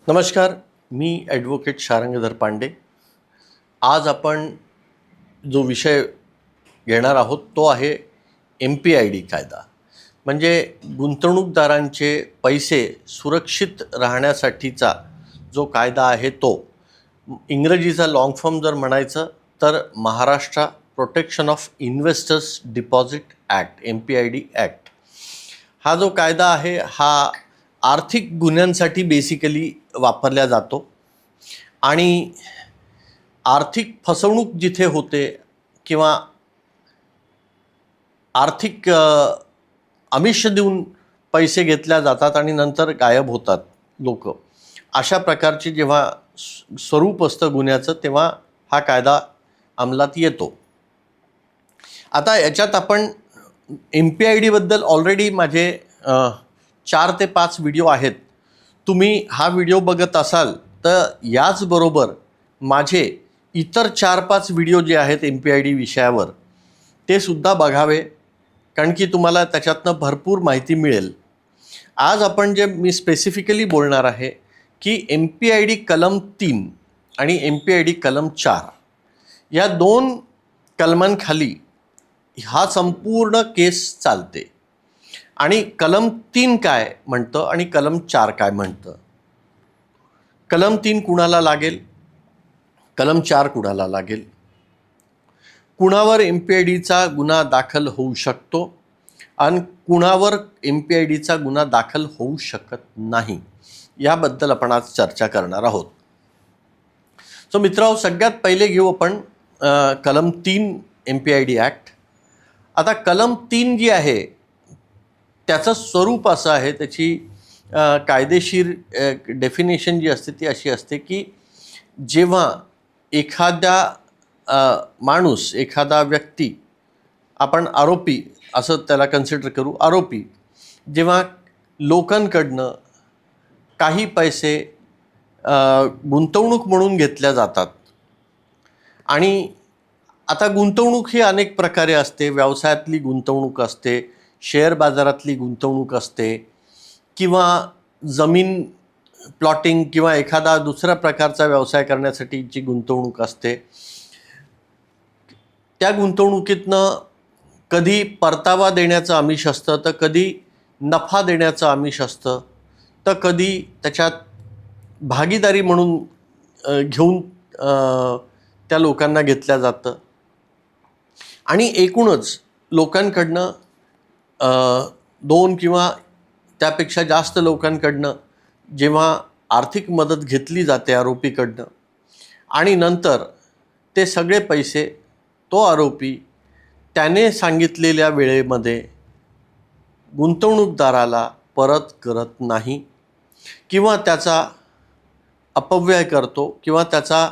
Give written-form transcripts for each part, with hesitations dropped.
नमस्कार. मी ॲडव्होकेट शारंगधर पांडे. आज आपण जो विषय घेणार आहोत तो आहे MPID कायदा. म्हणजे गुंतवणूकदारांचे पैसे सुरक्षित राहण्यासाठीचा जो कायदा आहे तो. इंग्रजीचा लाँग फॉर्म जर म्हणायचं तर Maharashtra protection of investors deposit act, MPID act. हा जो कायदा आहे हा आर्थिक गुन्ह्यांसाठी बेसिकली वापरला जातो आणि आर्थिक फसवणूक जिथे होते किंवा आर्थिक आमिष देऊन पैसे घेतल्या जातात आणि नंतर गायब होतात लोक, अशा प्रकारचे जेव्हा स्वरूप असतं गुन्ह्याचं तेव्हा हा कायदा अंमलात येतो. आता याच्यात आपण MPID बद्दल ऑलरेडी माझे 4 ते 5 व्हिडिओ आहेत. तुम्ही हा व्हिडिओ बघत असाल तर याचबरोबर माझे इतर 4-5 व्हिडिओ जे आहेत MPID विषयावर ते सुद्धा बघावे, कारण की तुम्हाला त्याच्यातनं भरपूर माहिती मिळेल. आज आपण जे मी स्पेसिफिकली बोलणार आहे की MPID कलम 3 आणि MPID कलम 4 या 2 कलमांखाली हा संपूर्ण केस चालते. आणि कलम 3 काय म्हणतं आणि कलम 4 काय म्हणतं. कलम 3 कुणाला लागेल, कलम 4 कुणाला लागेल, कुणावर MPIDचा गुन्हा दाखल होऊ शकतो आणि कुणावर MPIDचा गुन्हा दाखल होऊ शकत नाही, याबद्दल आपण आज चर्चा करणार आहोत. सो मित्रांनो, सगळ्यात पहिले घेऊ आपण कलम 3 MPID ॲक्ट. आता कलम 3 जी आहे त्याचं स्वरूप असं आहे, त्याची कायदेशीर डेफिनेशन जी असते ती अशी असते की जेव्हा एखादा माणूस, एखादा व्यक्ती, आपण आरोपी असं त्याला कन्सिडर करू, आरोपी जेव्हा लोकांकडनं काही पैसे गुंतवणूक म्हणून घेतल्या जातात. आणि आता गुंतवणूक ही अनेक प्रकारे असते. व्यवसायातली गुंतवणूक असते, शेअर बाजारातली गुंतवणूक असते, किंवा जमीन प्लॉटिंग किंवा एखादा दुसऱ्या प्रकारचा व्यवसाय करण्यासाठीची गुंतवणूक असते. त्या गुंतवणुकीतनं कधी परतावा देण्याचं आमिष असतं, तर कधी नफा देण्याचं आमिष असतं, तर कधी त्याच्यात भागीदारी म्हणून घेऊन त्या लोकांना घेतल्या जातं. आणि एकूणच लोकांकडनं 2 किंवा त्यापेक्षा जास्त लोकांकडनं जेव्हा आर्थिक मदत घेतली जाते आरोपीकडनं आणि नंतर ते सगळे पैसे तो आरोपी त्याने सांगितलेल्या वेळेमध्ये गुंतवणूकदाराला परत करत नाही किंवा त्याचा अपव्यय करतो किंवा त्याचा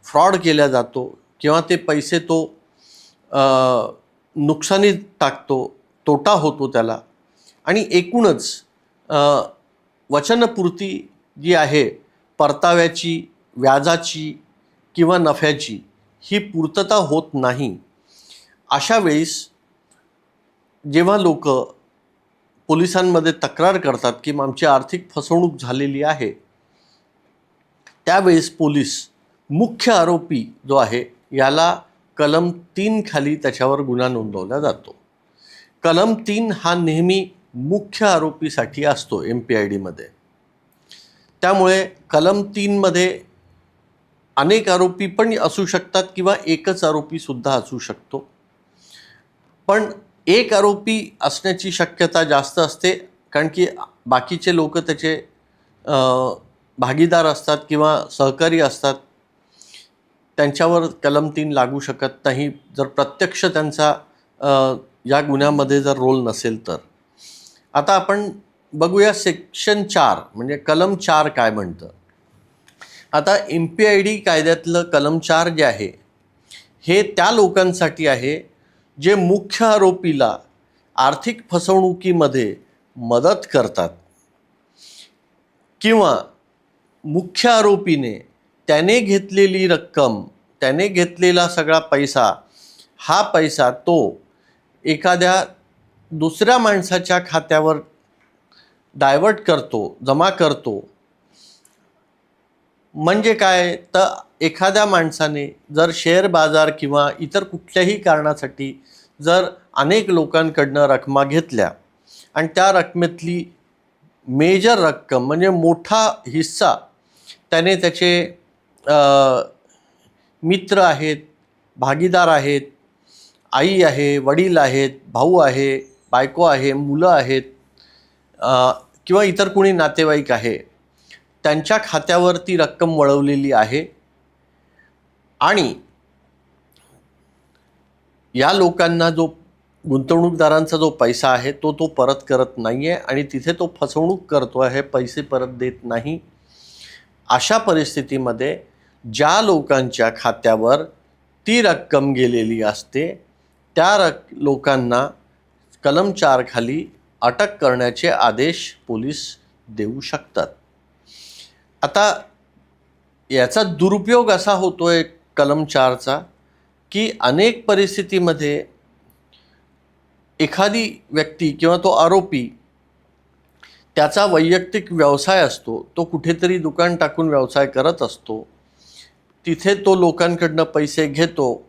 फ्रॉड केला जातो किंवा ते पैसे तो नुकसानीत टाकतो, तोटा होतो त्याला. आणि एकूणच वचनपूर्ती जी आहे परताव्याची, व्याजाची किंवा नफ्याची, ही पूर्तता होत नाही. अशा वेळेस जेव्हा लोक पोलिसांमध्ये तक्रार करतात की आमची आर्थिक फसवणूक झालेली आहे, त्यावेळेस पोलीस मुख्य आरोपी जो आहे याला कलम 3 खाली त्याच्यावर गुन्हा नोंदवला जातो. कलम 3 हा नेहमी मुख्य आरोपीसाठी असतो MPID मध्ये. त्यामुळे कलम 3 मध्ये अनेक आरोपी पण असू शकतात किंवा एकच आरोपी सुद्धा असू शकतो. पण एक आरोपी असण्याची शक्यता जास्त असते, कारण की बाकीचे लोक त्याचे भागीदार असतात किंवा सहकारी असतात. त्यांच्यावर कलम 3 लागू शकत नाही जर प्रत्यक्ष त्यांचा या गुन्ह्यामध्ये जर रोल नसेल तर. आता आपण बघूया सेक्शन 4 म्हणजे कलम 4 काय म्हणतं. आता MPID कायद्यातलं कलम 4 जे आहे हे त्या लोकांसाठी आहे जे मुख्य आरोपीला आर्थिक फसवणुकीमध्ये मदत करतात किंवा मुख्य आरोपीने त्याने घेतलेली रक्कम, त्याने घेतलेला सगळा पैसा, हा पैसा तो एखाद्या दुसऱ्या माणसाच्या खात्यावर डायव्हर्ट करतो, जमा करतो म्हणजे काय तर एखाद्या माणसाने जर शेअर बाजार किंवा इतर कुठल्याही कारणासाठी जर अनेक लोकांकडनं रकमा घेतल्या आणि त्या रकमेतली मेजर रक्कम म्हणजे मोठा हिस्सा त्याने त्याचे मित्र आहेत, भागीदार आहेत, आई आहे, वडील आहेत, भाऊ आहे, बायको आहे, मुलं आहेत, किंवा इतर कोणी नातेवाईक आहे, त्यांच्या खात्यावर ती रक्कम वळवलेली आहे आणि या लोकांना जो गुंतवणूकदारांचा जो पैसा आहे तो परत करत नाही आहे आणि तिथे तो फसवणूक करतो आहे, पैसे परत देत नाही. अशा परिस्थितीमध्ये ज्या लोकांच्या खात्यावर ती रक्कम गेलेली असते त्या लोकांना कलम 4 खाली अटक करण्याचे आदेश पोलीस देऊ शकतात. आता याचा दुरुपयोग असा होतोय कलम 4चा की अनेक परिस्थितीमध्ये एखादी व्यक्ती किंवा तो आरोपी त्याचा वैयक्तिक व्यवसाय असतो, तो कुठेतरी दुकान टाकून व्यवसाय करत असतो, तिथे तो लोकांकडनं पैसे घेतो,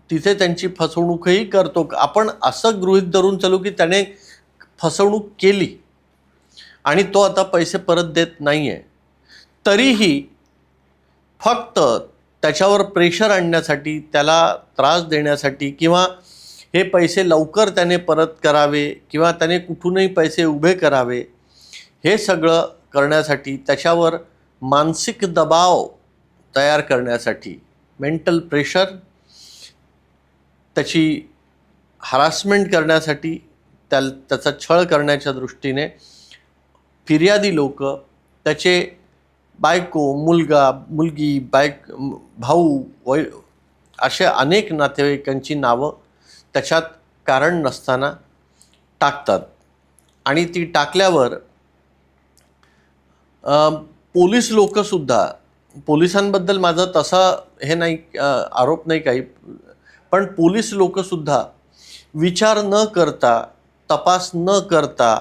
तिथे त्यांची फसवणूकही करतो. आपण असं गृहीत धरून चालू की त्याने फसवणूक केली आणि तो आता पैसे परत देत नाही आहे, तरीही फक्त त्याच्यावर प्रेशर आणण्यासाठी, त्याला त्रास देण्यासाठी किंवा हे पैसे लवकर त्याने परत करावे किंवा त्याने कुठूनही पैसे उभे करावे, हे सगळं करण्यासाठी त्याच्यावर मानसिक दबाव तयार करण्यासाठी, मेंटल प्रेशर, त्याची हरासमेंट करण्यासाठी, त्याचा छळ करण्याच्या दृष्टीने फिर्यादी लोक त्याचे बायको, मुलगा, मुलगी, भाऊ असे अनेक नातेवाईकांची नावं त्याच्यात कारण नसताना टाकतात आणि ती टाकल्यावर पोलीस लोकसुद्धा, पोलिसांबद्दल माझं तसा हे नाही, आरोप नाही काही, पण पोलीस लोकसुद्धा विचार न करता, तपास न करता,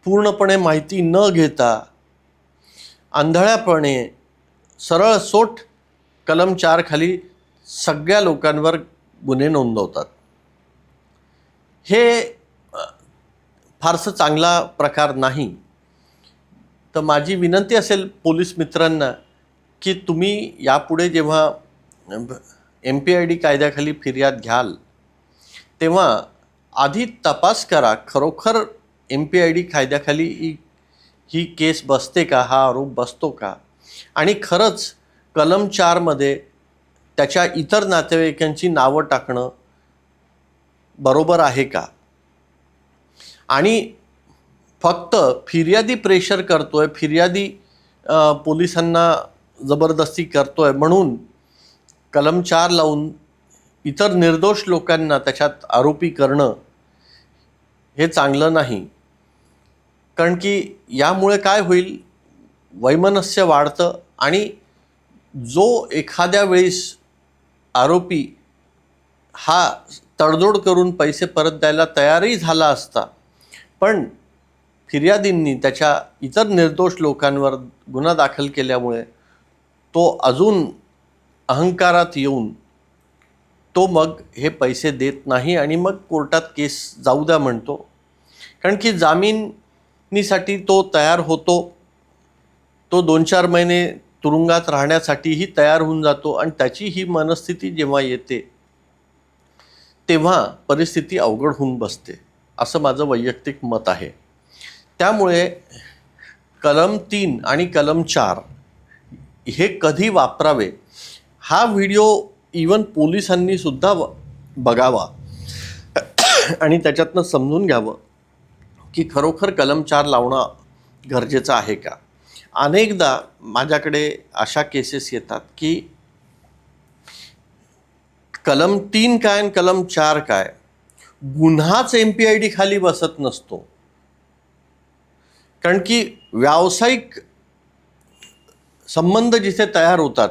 पूर्णपणे माहिती न घेता आंधळ्यापणे सरळ सोट कलम 4 खाली सगळ्या लोकांवर गुन्हे नोंदवतात. हे फारसं चांगला प्रकार नाही. तर माझी विनंती असेल पोलीस मित्रांना की तुम्ही यापुढे जेव्हा MPID कायद्याखाली फिर्याद घ्याल तेव्हा आधी तपास करा, खरोखर MPID कायद्याखाली ही केस बसते का, हा आरोप बसतो का, आणि खरंच कलम 4मध्ये त्याच्या इतर नातेवाईकांची नावं टाकणं बरोबर आहे का. आणि फक्त फिर्यादी प्रेशर करतोय, फिर्यादी पोलिसांना जबरदस्ती करतोय म्हणून कलम 4 लावून इतर निर्दोष लोकांना त्याच्यात आरोपी करणं हे चांगलं नाही. कारण की यामुळे काय होईल, वैमनस्य वाढतं आणि जो एखाद्या वेळेस आरोपी हा तडजोड करून पैसे परत द्यायला तयारही झाला असता, पण फिर्यादींनी त्याच्या इतर निर्दोष लोकांवर गुन्हा दाखल केल्यामुळे तो अजून अहंकारात येऊन तो मग हे पैसे देत नाही आणि मग कोर्टात केस जाऊ द्या म्हणतो. कारण की जामिनीसाठी तो तयार होतो, तो 2-4 महिने तुरुंगात राहण्यासाठीही तयार होऊन जातो आणि त्याची ही मनस्थिती जेव्हा येते तेव्हा परिस्थिती अवघड होऊन बसते, असं माझं वैयक्तिक मत आहे. त्यामुळे कलम 3 आणि कलम 4 हे कधी वापरावे हा व्हिडिओ इवन पोलिसांनी सुद्धा बघावा आणि त्याच्यातनं समजून घ्यावं की खरोखर कलम 4 लावणं गरजेचं आहे का. अनेकदा माझ्याकडे अशा केसेस येतात की कलम 3 काय आणि कलम 4 काय, गुन्हाच MPID खाली बसत नसतो. कारण की व्यावसायिक संबंध जिथे तयार होतात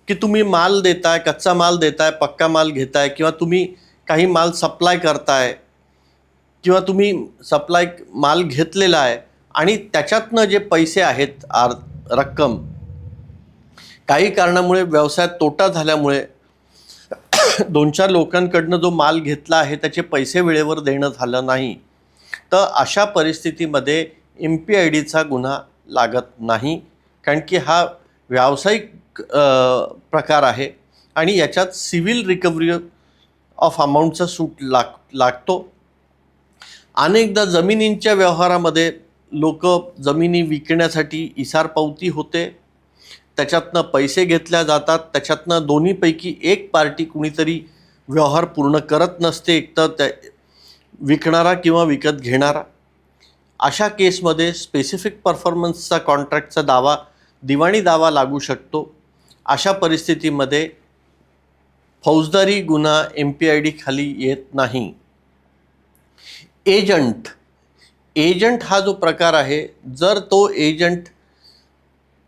की तुम्ही माल देताय, कच्चा माल देताय, पक्का माल घेताय, किंवा तुम्ही काही माल सप्लाय करताय, किंवा तुम्ही सप्लाय माल घेतलेला आहे आणि त्याच्यातनं जे पैसे आहेत रक्कम काही कारणामुळे व्यवसायात तोटा झाल्यामुळे 2-4 लोकांकडनं जो माल घेतला आहे त्याचे पैसे वेळेवर देणं झालं नाही, तर अशा परिस्थितीमध्ये MPIDचा गुन्हा लागत नाही, कारण की हा व्यावसायिक प्रकार आहे आणि याच्यात सिव्हिल रिकव्हरी ऑफ अमाऊंटचा सूट लागतो. अनेकदा जमिनींच्या व्यवहारामध्ये लोक जमिनी विकण्यासाठी इसारपावती होते, त्याच्यातनं पैसे घेतल्या जातात, त्याच्यातनं दोन्हीपैकी एक पार्टी कुणीतरी व्यवहार पूर्ण करत नसते, एकतर त्या विकणारा किंवा विकत घेणारा. अशा केसमध्ये स्पेसिफिक परफॉर्मन्सचा कॉन्ट्रॅक्टचा दावा, दिवाणी दावा लागू शकतो. अशा परिस्थितीमध्ये फौजदारी गुन्हा MPID खाली येत नाही. एजंट हा जो प्रकार आहे, जर तो एजंट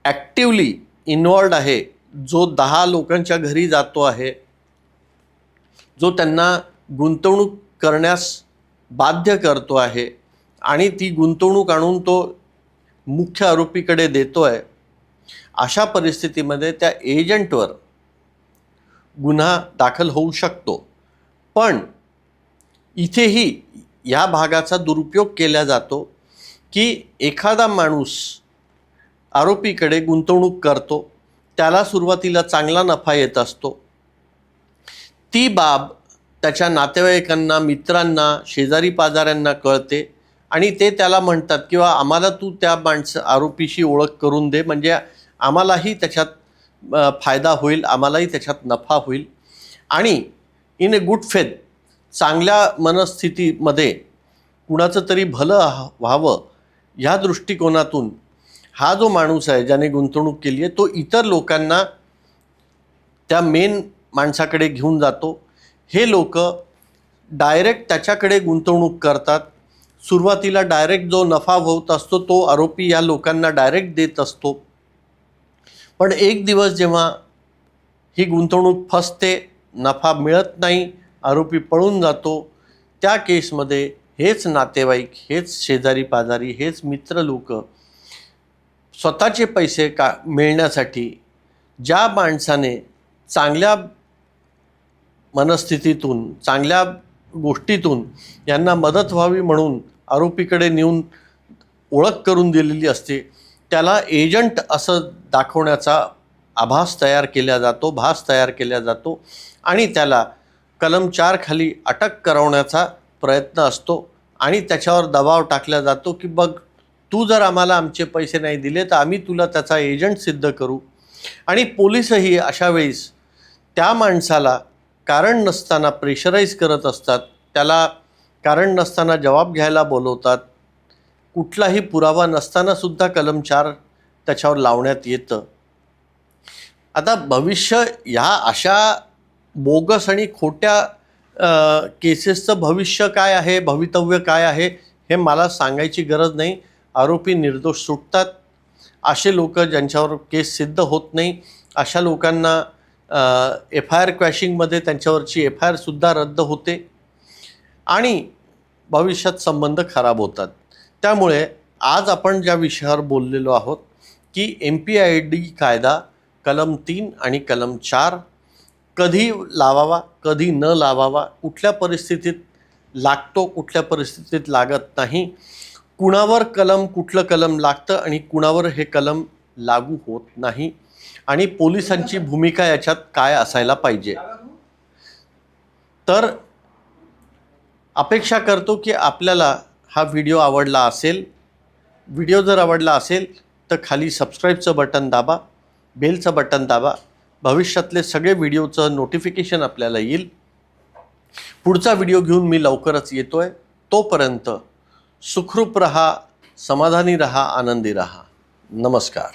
ॲक्टिवली इन्वॉल्ड आहे, जो 10 लोकांच्या घरी जातो आहे, जो त्यांना गुंतवणूक करण्यास बाध्य करतो आहे आणि ती गुंतवणूक आणून तो मुख्य आरोपीकडे देतो आहे, अशा परिस्थितीमध्ये त्या एजंटवर गुन्हा दाखल होऊ शकतो. पण इथेही या भागाचा दुरुपयोग केला जातो की एखादा माणूस आरोपीकडे गुंतवणूक करतो, त्याला सुरुवातीला चांगला नफा येत असतो, ती बाब त्याच्या नातेवाईकांना, मित्रांना, शेजारी पाजाऱ्यांना कळते आणि ते त्याला म्हणतात किंवा आम्हाला तू त्या आरोपीशी ओळख करून दे, म्हणजे आम्हालाही त्याच्यात फायदा होईल, आम्हालाही त्याच्यात नफा होईल. आणि इन ए गुड फेथ, चांगल्या मनस्थितीमध्ये कुणाचं तरी भलं व्हावं ह्या दृष्टिकोनातून हा जो माणूस आहे ज्याने गुंतवणूक केली आहे, तो इतर लोकांना त्या मेन माणसाकडे घेऊन जातो. हे लोक डायरेक्ट त्याच्याकडे गुंतवणूक करतात. सुरुवातीला डायरेक्ट जो नफा होत असतो तो आरोपी या लोकांना डायरेक्ट देत असतो. पण एक दिवस जेव्हा ही गुंतवणूक फसते, नफा मिळत नाही, आरोपी पळून जातो, त्या केसमध्ये हेच नातेवाईक, हेच शेजारी पाजारी, हेच मित्र लोक स्वतःचे पैसे मिळण्यासाठी ज्या माणसाने चांगल्या मनस्थितीतून, चांगल्या गोष्टीतून यांना मदत व्हावी म्हणून आरोपीकडे नेऊन ओळख करून दिलेली असते, त्याला एजंट असं दाखवण्याचा भास तयार केला जातो आणि त्याला कलम 4 खाली अटक करवण्याचा प्रयत्न असतो आणि त्याच्यावर दबाव टाकला जातो की बघ, तू जर आम्हाला आमचे पैसे नाही दिले तर आम्ही तुला त्याचा एजंट सिद्ध करू. आणि पोलीसही अशा वेळेस त्या माणसाला कारण नसताना प्रेशराईज करत असतात, त्याला कारण नसताना जबाब घ्यायला बोलवतात. कुठलाही पुरावा नसतानासुद्धा कलम 4 त्याच्यावर लावण्यात येतं. आता भविष्य ह्या अशा बोगस आणि खोट्या केसेसचं भविष्य काय आहे, भवितव्य काय आहे, हे मला सांगायची गरज नाही. आरोपी निर्दोष सुटतात. असे लोक ज्यांच्यावर केस सिद्ध होत नाही, अशा लोकांना FIR क्वॅशिंगमध्ये त्यांच्यावरची FIR सुद्धा रद्द होते आणि भविष्यात संबंध खराब होतात. त्यामुळे आज आपण ज्या विषयावर बोललेलो आहोत की MPID कायदा कलम 3 आणि कलम 4 कधी लावावा, कधी न लावावा, कुठल्या परिस्थितीत लागतो, कुठल्या परिस्थितीत लागत नाही, कुणावर कुठलं कलम लागतं आणि कुणावर हे कलम लागू होत नाही, आणि पोलिसांची भूमिका याच्यात काय असायला पाहिजे. तर अपेक्षा करतो की आपल्याला हा व्हिडिओ आवडला असेल. व्हिडिओ जर आवडला असेल तर खाली सबस्क्राईबचं बटन दाबा, बेलचं बटन दाबा. भविष्यातले सगळे व्हिडिओचं नोटिफिकेशन आपल्याला येईल. पुढचा व्हिडिओ घेऊन मी लवकरच येतोय. तोपर्यंत सुखरूप रहा, समाधानी रहा, आनंदी रहा. नमस्कार.